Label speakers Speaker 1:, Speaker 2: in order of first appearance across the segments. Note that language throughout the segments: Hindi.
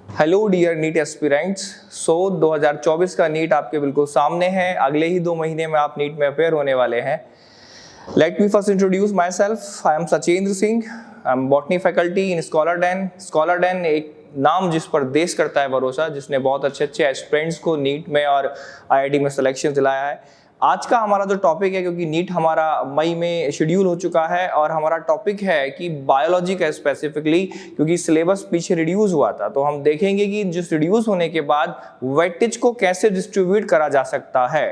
Speaker 1: Hello dear NEET aspirants. 2024 का नीट आपके बिल्कुल सामने है। अगले ही 2 महीने में आप नीट में अपेयर होने वाले हैं। Let me first introduce myself. I am Sachendra Singh. I am botany faculty in Scholarden. Scholarden एक नाम जिस पर देश करता है भरोसा, जिसने बहुत अच्छे एस्पिरेंट्स को नीट में और आईआईटी में सिलेक्शन दिलाया है। आज का हमारा जो टॉपिक है, क्योंकि नीट हमारा मई में शेड्यूल हो चुका है और हमारा टॉपिक है कि बायोलॉजी का स्पेसिफिकली, क्योंकि सिलेबस पीछे रिड्यूस हुआ था, तो हम देखेंगे कि जिस रिड्यूस होने के बाद वेटेज को कैसे डिस्ट्रीब्यूट करा जा सकता है।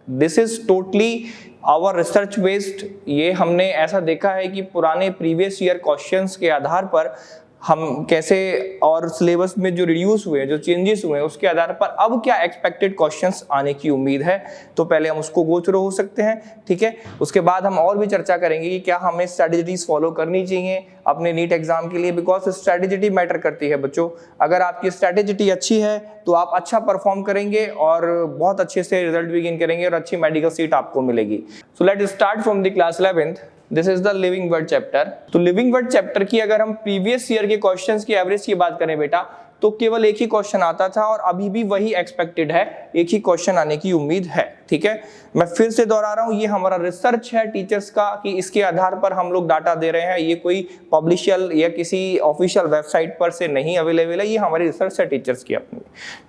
Speaker 1: This is totally our research based. ये हमने ऐसा देखा है कि पुराने प्रीवियस ईयर क्वेश्चंस के आधार पर हम कैसे, और सिलेबस में जो रिड्यूस हुए, जो चेंजेस हुए, उसके आधार पर अब क्या एक्सपेक्टेड क्वेश्चंस आने की उम्मीद है। तो पहले हम उसको गो थ्रू हो सकते हैं, ठीक है। उसके बाद हम और भी चर्चा करेंगे कि क्या हमें स्ट्रैटेजीज फॉलो करनी चाहिए अपने नीट एग्जाम के लिए, बिकॉज स्ट्रैटेजी मैटर करती है बच्चों। अगर आपकी स्ट्रैटेजी अच्छी है तो आप अच्छा परफॉर्म करेंगे और बहुत अच्छे से रिजल्ट भी गेन करेंगे और अच्छी मेडिकल सीट आपको मिलेगी। So let start from the class 11th। This is the living word chapter. तो लिविंग वर्ड चैप्टर की अगर हम प्रीवियस ईयर के क्वेश्चंस की एवरेज की बात करें बेटा, तो केवल एक ही क्वेश्चन आता था और अभी भी वही एक्सपेक्टेड है, एक ही क्वेश्चन आने की उम्मीद है, ठीक है। मैं फिर से दोहरा रहा हूं, ये हमारा रिसर्च है टीचर्स का, कि इसके आधार पर हम लोग डाटा दे रहे हैं। ये कोई पब्लिशियल या किसी ऑफिशियल वेबसाइट पर से नहीं अवेलेबल है, ये हमारी रिसर्च है टीचर्स की अपनी,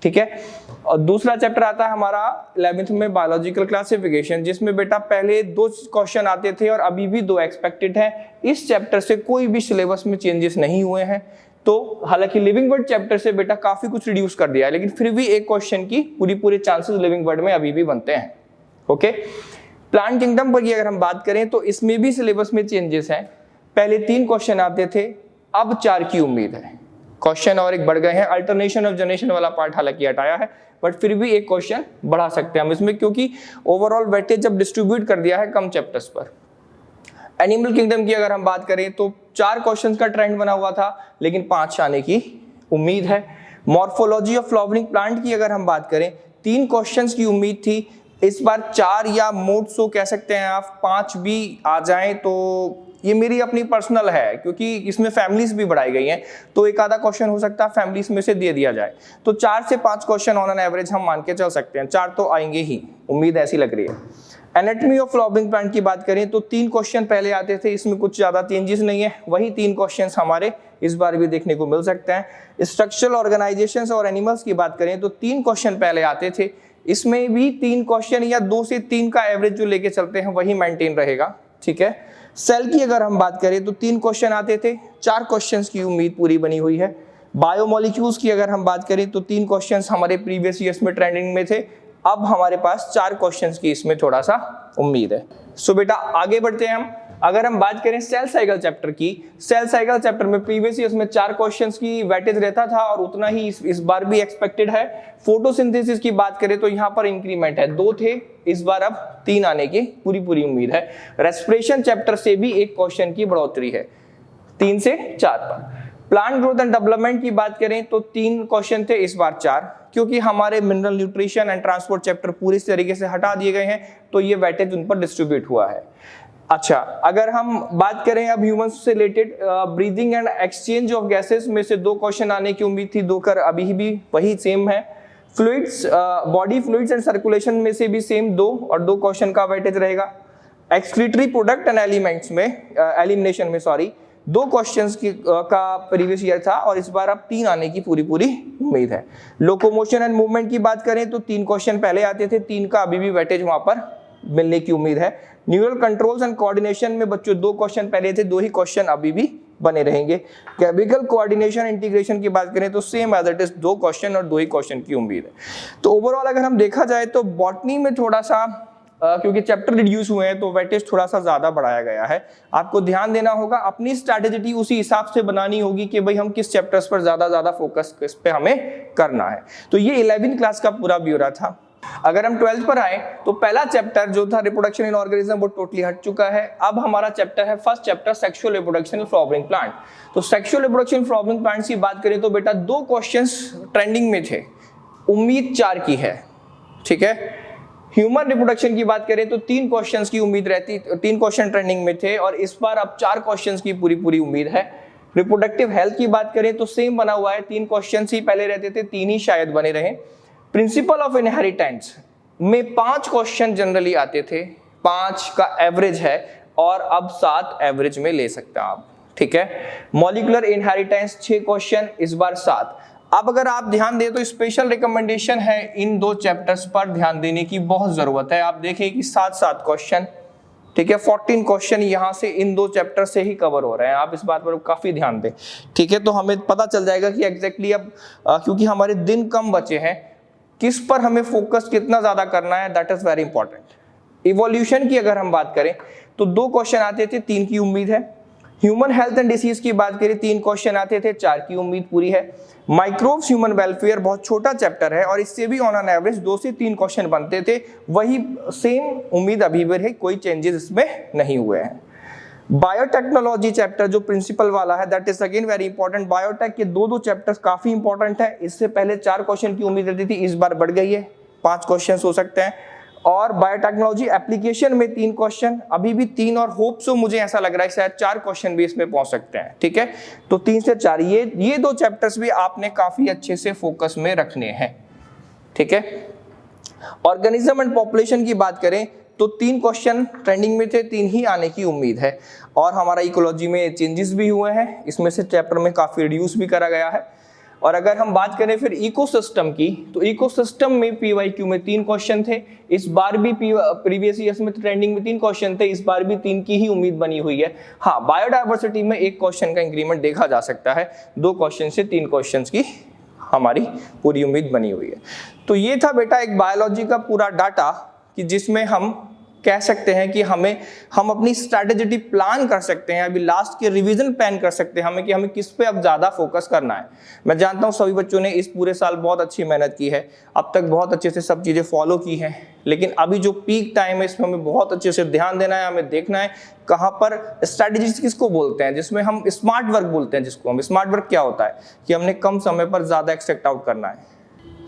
Speaker 1: ठीक है। और दूसरा चैप्टर आता है हमारा 11th में, बायोलॉजिकल क्लासिफिकेशन, जिसमें बेटा पहले 2 क्वेश्चन आते थे और अभी भी 2 एक्सपेक्टेड है। इस चैप्टर से कोई भी सिलेबस में चेंजेस नहीं हुए हैं। तो हालांकि लिविंग वर्ड चैप्टर से बेटा काफी कुछ रिड्यूस कर दिया है, लेकिन फिर भी एक क्वेश्चन की पूरे चांसेस लिविंग वर्ड में अभी भी बनते हैं, ओके। प्लांट किंगडम पर अगर हम बात करें तो इसमें भी सिलेबस में चेंजेस हैं। पहले 3 क्वेश्चन आते थे, अब 4 की उम्मीद है। क्वेश्चन और एक बढ़ गए हैं। अल्टरनेशन ऑफ जनरेशन वाला पार्ट हालांकि हटाया है, बट फिर भी एक क्वेश्चन बढ़ा सकते हैं हम इसमें, क्योंकि ओवरऑल वेटेज जब डिस्ट्रीब्यूट कर दिया है कम चैप्टर्स पर। एनिमल किंगडम की अगर हम बात करें तो 4 क्वेश्चंस का ट्रेंड बना हुआ था, लेकिन 5 आने की उम्मीद है। मॉर्फोलॉजी ऑफ फ्लावरिंग प्लांट की अगर हम बात करें, 3 क्वेश्चंस की उम्मीद थी, इस बार 4 या मोड सो कह सकते हैं आप, 5 भी आ जाएं तो ये मेरी अपनी पर्सनल है, क्योंकि इसमें फैमिलीज भी बढ़ाई गई हैं, तो एक आधा क्वेश्चन हो सकता है फैमिलीज में से दे दिया जाए। तो 4 से 5 क्वेश्चन ऑन एन एवरेज हम मान के चल सकते हैं, 4 तो आएंगे ही, उम्मीद ऐसी लग रही है। एनाटॉमी ऑफ फ्लावरिंग प्लांट की बात करें तो 3 क्वेश्चन पहले आते थे, इसमें कुछ ज्यादा चेंजेस नहीं है, वही 3 क्वेश्चंस हमारे इस बार भी देखने को मिल सकते हैं। स्ट्रक्चरल ऑर्गेनाइजेशंस और एनिमल्स की बात करें तो 3 क्वेश्चन पहले आते थे, इसमें भी 3 क्वेश्चन या 2 से 3 का एवरेज जो लेके चलते हैं वही मेंटेन रहेगा, ठीक है। सेल की अगर हम बात करें तो 3 क्वेश्चन आते थे, 4 क्वेश्चंस की उम्मीद पूरी बनी हुई है। बायोमोलिक्यूल्स की अगर हम बात करें तो 3 क्वेश्चंस हमारे प्रीवियस ईयर्स में ट्रेंडिंग में थे, अब हमारे पास 4 क्वेश्चंस की इसमें थोड़ा सा उम्मीद है। सो बेटा आगे बढ़ते हैं हम। अगर हम बात करें सेल साइकिल चैप्टर की, सेल साइकिल चैप्टर में प्रीवियस ईयर्स में 4 क्वेश्चंस की वेटेज रहता था और उतना ही इस बार भी एक्सपेक्टेड है। फोटोसिंथेसिस की बात करें तो यहाँ पर इंक्रीमेंट है, 2 थे, इस बार अब 3 आने की पूरी उम्मीद है। रेस्पिरेशन चैप्टर से भी 1 क्वेश्चन की बढ़ोतरी है, 3 से 4 पर। प्लांट ग्रोथ एंड डेवलपमेंट की बात करें तो 3 क्वेश्चन थे, इस बार 4, क्योंकि हमारे mineral nutrition and transport chapter पूरी तरीके से हटा दिए गए हैं, तो ये वेटेज उन पर डिस्ट्रीब्यूट हुआ है। अच्छा, अगर हम बात करें अब ह्यूमंस से related, breathing and exchange of gases में से 2 क्वेश्चन आने की उम्मीद थी, 2 कर अभी भी वही सेम है। Fluids, body fluids and circulation में से भी सेम 2 और 2 क्वेश्चन का वेटेज रहेगा। एक्सक्रीटरी प्रोडक्ट एंड एलिमेंट्स में, एलिमिनेशन में 2 क्वेश्चंस का प्रीवियस ईयर था और इस बार अब 3 आने की पूरी उम्मीद है। लोकोमोशन एंड मूवमेंट की बात करें तो 3 क्वेश्चन पहले आते थे, 3 का अभी भी वेटेज वहां पर मिलने की उम्मीद है। न्यूरल कंट्रोल्स एंड कोऑर्डिनेशन में बच्चों 2 क्वेश्चन पहले थे, 2 ही क्वेश्चन अभी भी बने रहेंगे। केमिकल कोऑर्डिनेशन इंटीग्रेशन की बात करें तो same as it is, 2 question और 2 ही क्वेश्चन की उम्मीद है। तो ओवरऑल अगर हम देखा जाए तो बॉटनी में थोड़ा सा क्योंकि चैप्टर रिड्यूस हुए हैं तो वेटेज थोड़ा सा ज्यादा बढ़ाया गया है। आपको ध्यान देना होगा, अपनी स्ट्रैटेजी उसी हिसाब से बनानी होगी कि भाई हम किस चैप्टर्स पर ज्यादा फोकस किस पे हमें करना है। तो ये 11th क्लास का पूरा ब्यौरा था। अगर हम 12th पर आए तो पहला चैप्टर जो था रिप्रोडक्शन इन ऑर्गेनिज्म वो टोटली हट चुका है। अब हमारा चैप्टर है first chapter sexual reproduction in flowering plant. तो sexual reproduction in flowering plants की बात करें तो बेटा 2 क्वेश्चंस ट्रेंडिंग में थे, उम्मीद 4 की है, ठीक है। ह्यूमन रिप्रोडक्शन की बात करें तो 3 क्वेश्चंस की उम्मीद रहती, 3 क्वेश्चन ट्रेंडिंग में थे और इस बार अब 4 क्वेश्चंस की पूरी उम्मीद है। रिप्रोडक्टिव हेल्थ की बात करें तो सेम बना हुआ है, 3 क्वेश्चन ही पहले रहते थे, 3 ही शायद बने रहे। प्रिंसिपल ऑफ इनहेरिटेंस में 5 क्वेश्चन जनरली आते थे, 5 का एवरेज है और अब 7 एवरेज में ले सकते हैं आप, ठीक है। मॉलिक्यूलर इनहेरिटेंस 6 क्वेश्चन, इस बार 7। अब अगर आप ध्यान दें तो स्पेशल रिकमेंडेशन है इन 2 चैप्टर्स पर ध्यान देने की बहुत जरूरत है। आप देखिए कि 7-7 क्वेश्चन, ठीक है, 14 क्वेश्चन यहाँ से इन 2 चैप्टर से ही कवर हो रहे हैं। आप इस बात पर काफी ध्यान दें, ठीक है, तो हमें पता चल जाएगा कि एग्जैक्टली अब क्योंकि हमारे दिन कम बचे हैं, किस पर हमें फोकस कितना ज्यादा करना है, that is very important. Evolution की अगर हम बात करें तो 2 क्वेश्चन आते थे, 3 की उम्मीद है। ह्यूमन हेल्थ एंड डिसीज की बात करें 3 क्वेश्चन आते थे, 4 की उम्मीद पूरी है। माइक्रोब्स ह्यूमन वेलफेयर बहुत छोटा चैप्टर है और इससे भी ऑन एन एवरेज 2 से 3 क्वेश्चन बनते थे, वही सेम उम्मीद अभी भी है, कोई चेंजेस इसमें नहीं हुए हैं। बायोटेक्नोलॉजी चैप्टर जो प्रिंसिपल वाला है, that is again very important. Biotech के 2 चैप्टर्स काफी इंपॉर्टेंट है। इससे पहले 4 क्वेश्चन की उम्मीद रहती थी, इस बार बढ़ गई है, 5 क्वेश्चन हो सकते हैं। और बायोटेक्नोलॉजी एप्लीकेशन में 3 क्वेश्चन, अभी भी 3 और होप सो मुझे ऐसा लग रहा है शायद 4 क्वेश्चन भी इसमें पहुंच सकते हैं, ठीक है। तो 3 से 4 ये 2 चैप्टर्स भी आपने काफी अच्छे से फोकस में रखने हैं, ठीक है। ऑर्गेनिज्म एंड पॉपुलेशन की बात करें तो 3 क्वेश्चन ट्रेंडिंग में थे, 3 ही आने की उम्मीद है। और हमारा इकोलॉजी में चेंजेस भी हुए हैं, इसमें से चैप्टर में काफी रिड्यूस भी करा गया है। और अगर हम बात करें फिर इकोसिस्टम की, तो इकोसिस्टम में पीवाईक्यू में 3 क्वेश्चन थे, इस बार भी प्रीवियस ईयर्स में ट्रेंडिंग में 3 क्वेश्चन थे, इस बार भी 3 की ही उम्मीद बनी हुई है। हाँ, बायोडायवर्सिटी में 1 क्वेश्चन का इंक्रीमेंट देखा जा सकता है, 2 क्वेश्चन से 3 क्वेश्चन की हमारी पूरी उम्मीद बनी हुई है। तो ये था बेटा एक बायोलॉजी का पूरा डाटा कि जिसमें हम कह सकते हैं कि हम अपनी स्ट्रैटेजी प्लान कर सकते हैं, अभी लास्ट के रिवीजन प्लान कर सकते हैं हमें कि हमें किस पे अब ज्यादा फोकस करना है। मैं जानता हूं सभी बच्चों ने इस पूरे साल बहुत अच्छी मेहनत की है, अब तक बहुत अच्छे से सब चीजें फॉलो की हैं, लेकिन अभी जो पीक टाइम है इसमें हमें बहुत अच्छे से ध्यान देना है, हमें देखना है कहाँ पर स्ट्रैटेजीज किसको बोलते हैं, जिसमें हम स्मार्ट वर्क बोलते हैं, जिसको हम स्मार्ट वर्क क्या होता है कि हमने कम समय पर ज्यादा एक्सपेक्ट आउट करना है।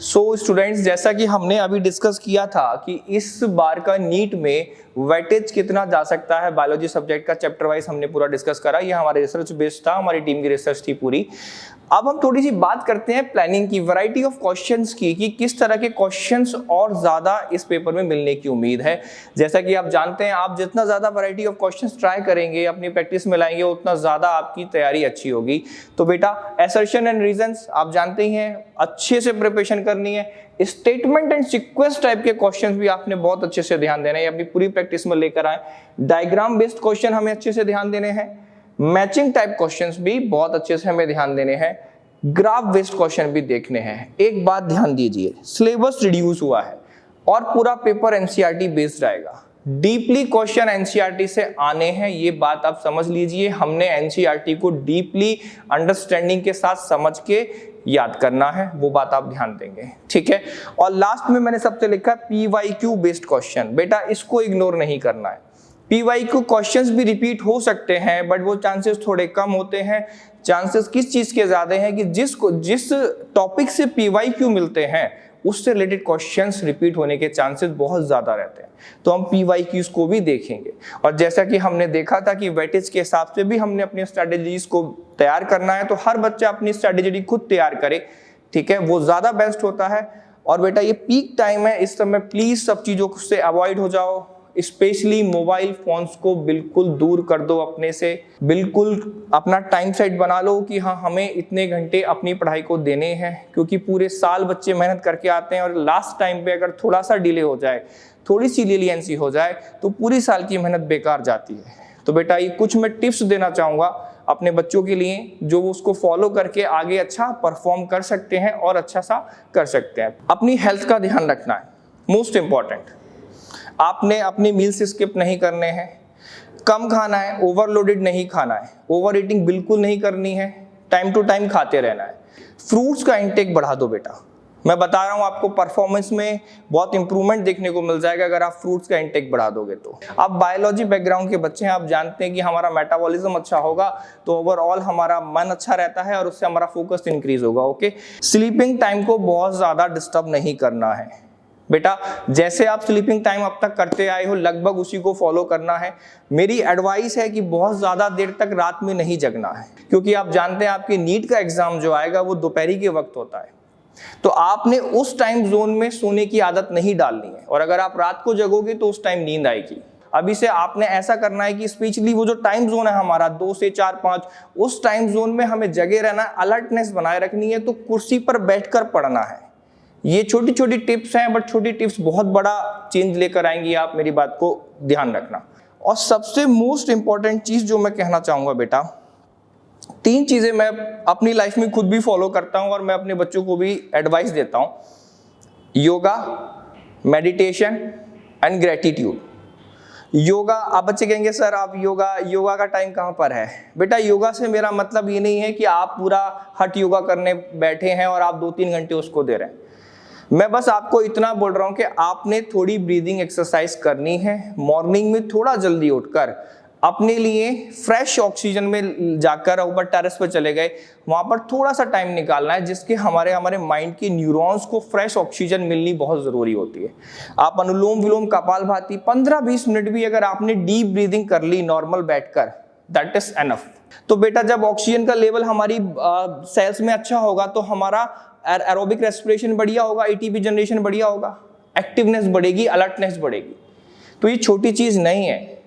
Speaker 1: सो स्टूडेंट्स, जैसा कि हमने अभी डिस्कस किया था कि इस बार का नीट में वेटेज कितना जा सकता है, बायोलॉजी सब्जेक्ट का चैप्टर वाइज हमने पूरा डिस्कस करा, ये हमारे रिसर्च बेस्ड था, हमारी टीम की रिसर्च थी पूरी। अब हम थोड़ी सी बात करते हैं प्लानिंग की, वैरायटी ऑफ क्वेश्चंस की, कि किस तरह के क्वेश्चंस और ज्यादा इस पेपर में मिलने की उम्मीद है। जैसा कि आप जानते हैं, आप जितना ज्यादा वैरायटी ऑफ क्वेश्चंस ट्राई करेंगे, अपनी प्रैक्टिस में लाएंगे, उतना ज्यादा आपकी तैयारी अच्छी होगी। तो बेटा असर्शन एंड रीजंस आप जानते ही हैं, अच्छे से प्रिपरेशन करनी है। स्टेटमेंट एंड सीक्वेंस टाइप के क्वेश्चंस भी आपने बहुत अच्छे से ध्यान देना है, अपनी पूरी प्रैक्टिस में लेकर आए। डायग्राम बेस्ड क्वेश्चन हमें अच्छे से ध्यान देने हैं, मैचिंग टाइप क्वेश्चंस भी बहुत अच्छे से हमें ध्यान देने हैं, ग्राफ बेस्ड क्वेश्चन भी देखने हैं। एक बात ध्यान दीजिए, सिलेबस रिड्यूस हुआ है और पूरा पेपर एनसीईआरटी बेस्ड आएगा, डीपली क्वेश्चन एनसीईआरटी से आने हैं, ये बात आप समझ लीजिए। हमने एनसीईआरटी को डीपली अंडरस्टैंडिंग के साथ समझ के याद करना है, वो बात आप ध्यान देंगे, ठीक है। और लास्ट में मैंने सबसे लिखा पीवाईक्यू बेस्ड क्वेश्चन, बेटा इसको इग्नोर नहीं करना है। पीवाईक्यू क्वेश्चंस भी रिपीट हो सकते हैं, बट वो चांसेस थोड़े कम होते हैं। चांसेस किस चीज के ज्यादा हैं कि जिस टॉपिक से पीवाईक्यू मिलते हैं उससे रिलेटेड क्वेश्चंस रिपीट होने के चांसेस बहुत ज्यादा रहते हैं, तो हम पीवाईक्यूज को भी देखेंगे। और जैसा कि हमने देखा था कि वेटेज के हिसाब से भी हमने अपनी स्ट्रेटेजीज को तैयार करना है, तो हर बच्चा अपनी स्ट्रेटेजी खुद तैयार करे, ठीक है, वो ज्यादा बेस्ट होता है। और बेटा ये पीक टाइम है, इस समय प्लीज सब चीजों से अवॉइड हो जाओ, स्पेशली मोबाइल फोन्स को बिल्कुल दूर कर दो अपने से, बिल्कुल अपना टाइम सेट बना लो कि हाँ हमें इतने घंटे अपनी पढ़ाई को देने हैं, क्योंकि पूरे साल बच्चे मेहनत करके आते हैं और लास्ट टाइम पे अगर थोड़ा सा डिले हो जाए, थोड़ी सी लीनियंसी हो जाए, तो पूरी साल की मेहनत बेकार जाती है। तो बेटा ये कुछ मैं टिप्स देना चाहूँगा अपने बच्चों के लिए, जो उसको फॉलो करके आगे अच्छा परफॉर्म कर सकते हैं और अच्छा सा कर सकते हैं। अपनी हेल्थ का ध्यान रखना है, मोस्ट इंपॉर्टेंट। आपने अपने मील्स स्किप नहीं करने हैं, कम खाना है, ओवरलोडेड नहीं खाना है, ओवर ईटिंग बिल्कुल नहीं करनी है, टाइम टू टाइम खाते रहना है। फ्रूट्स का इंटेक बढ़ा दो बेटा, मैं बता रहा हूँ आपको परफॉर्मेंस में बहुत इंप्रूवमेंट देखने को मिल जाएगा अगर आप फ्रूट्स का इंटेक बढ़ा दोगे तो। आप बायोलॉजी बैकग्राउंड के बच्चे हैं, आप जानते हैं कि हमारा मेटाबॉलिज्म अच्छा होगा तो ओवरऑल हमारा मन अच्छा रहता है और उससे हमारा फोकस इंक्रीज होगा। ओके, स्लीपिंग टाइम को बहुत ज्यादा डिस्टर्ब नहीं करना है, बेटा जैसे आप स्लीपिंग टाइम अब तक करते आए हो लगभग उसी को फॉलो करना है। मेरी एडवाइस है कि बहुत ज़्यादा देर तक रात में नहीं जगना है, क्योंकि आप जानते हैं आपकी नीट का एग्जाम जो आएगा वो दोपहरी के वक्त होता है। तो आपने उस टाइम जोन में सोने की आदत नहीं डालनी है, और अगर आप रात को जगोगे तो उस टाइम नींद आएगी। अभी से आपने ऐसा करना है कि स्पेशली वो जो टाइम जोन है हमारा 2 से 4, 5, उस टाइम जोन में हमें जगे रहना है, अलर्टनेस बनाए रखनी है। तो कुर्सी पर बैठकर पढ़ना है। ये छोटी छोटी टिप्स हैं, बट छोटी टिप्स बहुत बड़ा चेंज लेकर आएंगी, आप मेरी बात को ध्यान रखना। और सबसे मोस्ट इंपॉर्टेंट चीज जो मैं कहना चाहूंगा बेटा, 3 चीजें मैं अपनी लाइफ में खुद भी फॉलो करता हूं और मैं अपने बच्चों को भी एडवाइस देता हूं: yoga, meditation and gratitude. Yoga, आप बच्चे कहेंगे सर आप योगा का टाइम कहाँ पर है? बेटा योगा से मेरा मतलब ये नहीं है कि आप पूरा हठ योगा करने बैठे हैं और आप 2-3 घंटे उसको दे रहे हैं। मैं बस आपको इतना बोल रहा हूं कि आपने थोड़ी ब्रीदिंग एक्सरसाइज करनी है। मॉर्निंग में थोड़ा जल्दी उठकर अपने लिए फ्रेश ऑक्सीजन में जाकर ऊपर टेरेस पर चले गए, वहां पर थोड़ा सा टाइम निकालना है, जिसके हमारे माइंड के न्यूरॉन्स को फ्रेश ऑक्सीजन मिलनी बहुत जरूरी होती है। आप अनुलोम विलोम, कपालभाति 15-20 मिनट भी अगर आपने डीप ब्रीदिंग कर ली नॉर्मल बैठकर, दैट इज एनफ। तो बेटा जब ऑक्सीजन का लेवल हमारी सेल्स में अच्छा होगा तो हमारा एरोबिक रेस्पिरेशन बढ़िया होगा, एटीपी जनरेशन बढ़िया होगा, एक्टिवनेस बढ़ेगी, अलर्टनेस बढ़ेगी। तो ये छोटी चीज नहीं है,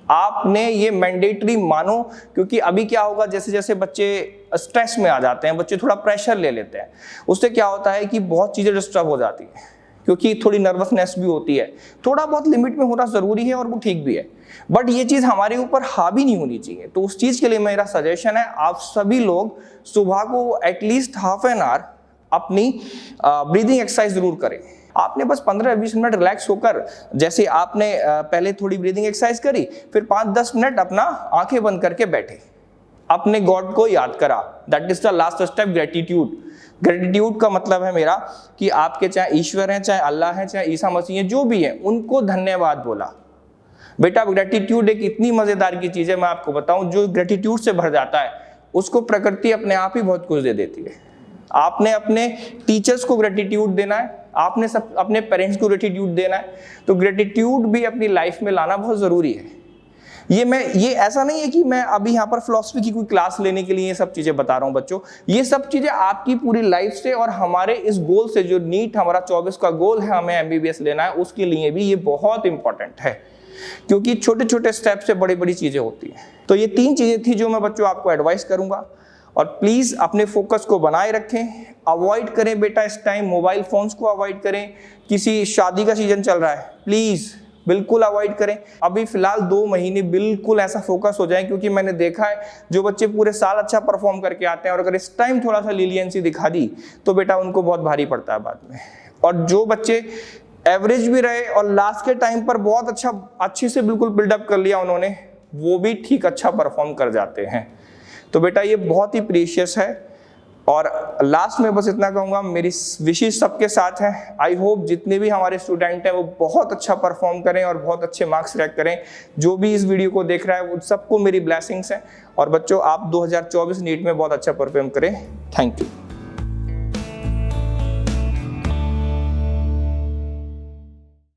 Speaker 1: आपने ये मैंडेटरी मानो। क्योंकि अभी क्या होगा, जैसे जैसे बच्चे स्ट्रेस में आ जाते हैं, बच्चे थोड़ा प्रेशर ले लेते हैं, उससे क्या होता है कि बहुत चीजें डिस्टर्ब हो जाती है, क्योंकि थोड़ी नर्वसनेस भी होती है। थोड़ा बहुत लिमिट में होना जरूरी है और वो ठीक भी है, बट ये चीज हमारे ऊपर हावी नहीं होनी चाहिए। तो उस चीज के लिए मेरा सजेशन है, आप सभी लोग सुबह को एटलीस्ट हाफ एन आवर अपनी ब्रीदिंग एक्सरसाइज जरूर करें। आपने बस 15-20 मिनट रिलैक्स होकर, जैसे आपने पहले थोड़ी ब्रीदिंग एक्सरसाइज करी, फिर 5-10 मिनट अपना आंखें बंद करके बैठे, अपने गॉड को याद करा। That is the last step, gratitude. Gratitude का मतलब है मेरा कि आपके चाहे ईश्वर हैं, चाहे अल्लाह हैं, चाहे ईसा मसीह हैं, जो भी है, उनको धन्यवाद बोला। बेटा ग्रेटिट्यूड एक इतनी मजेदार की चीज है, मैं आपको बताऊं, जो ग्रेटिट्यूड से भर जाता है उसको प्रकृति अपने आप ही बहुत कुछ दे देती है। आपने अपने टीचर्स को ग्रेटिट्यूड देना है, आपने सब अपने पेरेंट्स को ग्रेटिट्यूड देना है। तो ग्रेटिट्यूड भी अपनी लाइफ में लाना बहुत जरूरी है। ये ऐसा नहीं है कि मैं अभी यहाँ पर फिलॉसफी की कोई क्लास लेने के लिए ये सब चीजें बता रहा हूँ बच्चों। ये सब चीजें आपकी पूरी लाइफ से और हमारे इस गोल से, जो नीट हमारा 24 का गोल है, हमें एमबीबीएस लेना है, उसके लिए भी ये बहुत इंपॉर्टेंट है, क्योंकि छोटे छोटे स्टेप से बड़ी बड़ी चीजें होती हैं। तो ये 3 चीजें थी जो मैं बच्चों आपको एडवाइस करूंगा। और प्लीज अपने फोकस को बनाए रखें, अवॉइड करें बेटा इस टाइम मोबाइल फोन्स को अवॉइड करें। किसी शादी का सीजन चल रहा है, प्लीज बिल्कुल अवॉइड करें। अभी फिलहाल 2 महीने बिल्कुल ऐसा फोकस हो जाए, क्योंकि मैंने देखा है जो बच्चे पूरे साल अच्छा परफॉर्म करके आते हैं और अगर इस टाइम थोड़ा सा लीलियंसी दिखा दी तो बेटा उनको बहुत भारी पड़ता है बाद में। और जो बच्चे एवरेज भी रहे और लास्ट के टाइम पर बहुत अच्छे से बिल्कुल बिल्डअप कर लिया उन्होंने, वो भी ठीक अच्छा परफॉर्म कर जाते हैं। तो बेटा ये बहुत ही प्रीशियस है। और लास्ट में बस इतना कहूँगा, मेरी विशेष सबके साथ है। आई होप जितने भी हमारे स्टूडेंट हैं वो बहुत अच्छा परफॉर्म करें और बहुत अच्छे मार्क्स क्रैक करें। जो भी इस वीडियो को देख रहा है वो सबको मेरी ब्लेसिंग्स हैं। और बच्चों आप 2024 नीट में बहुत अच्छा परफॉर्म करें। Thank you.